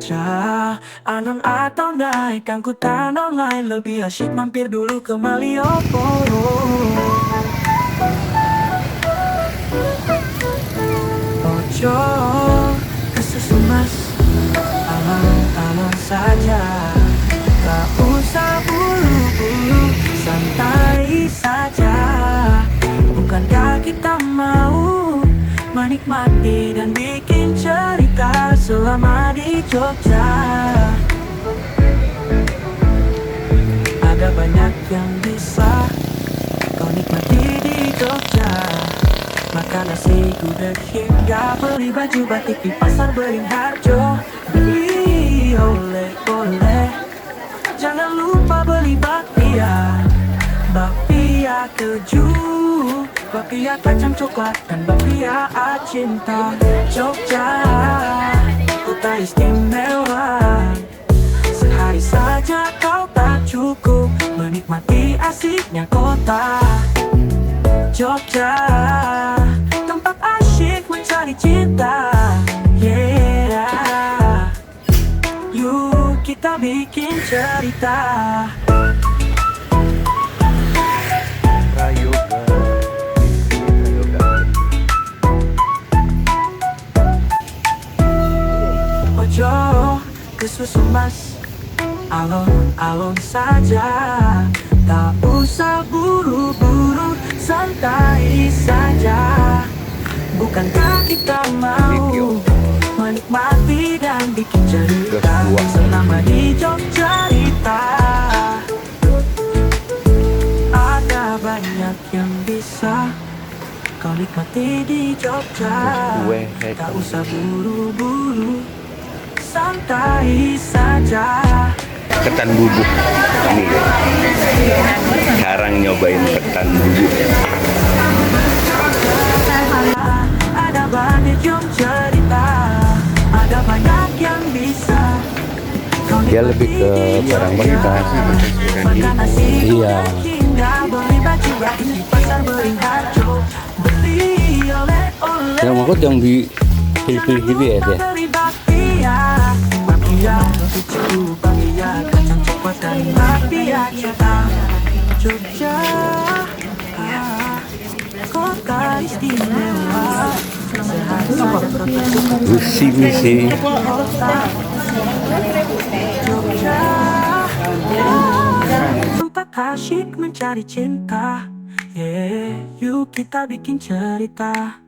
saja. Anon atau naik angkutan online, lebih asyik mampir dulu ke Malioboro. Ojo kesusu mas, alon-alon saja. Tak usah buru-buru, santai saja. Bukankah kita mau menikmati dan bikin cerita selama di Jogja? Ada banyak yang bisa kau nikmati di Jogja. Makan nasi gudeg hingga beli baju batik di pasar Beringharjo. Beli oleh-oleh, jangan lupa beli bakpia. Bakpia keju, bakpia kacang coklat, dan bakpia cinta. Jogja, kota istimewa. Sehari saja kau tak cukup menikmati asiknya kota Jogja, tempat asyik mencari cinta. Yeah, yuk kita bikin cerita. Prayoga. Ojo kesusu mas, alon-alon saja. Tak usah buru-buru, santai saja. Bukankah kita mau menikmati dan bikin cerita selama di Jogja? Ada banyak yang bisa kau nikmati di Jogja. Tak usah buru-buru, santai saja. Ketan bubuk ini sekarang nyobain ketan bubuk. Ada banyak yang cerita, ada banyak yang bisa kau Dia lebih ke barang bekas. makan nasi Iya. hingga beli baju batik di pasar Beringharjo. Beli oleh-oleh, Yang maksud yang di pilih-pilih gitu ya deh. beli bakpia. Bakpia keju, bakpia kacang coklat, dan bakpia cinta. Jogja, kota istimewa. Sehari saja kau tak cukup Gusi misi. Jogja, tempat asyik mencari cinta. Yeah, yuk kita bikin cerita.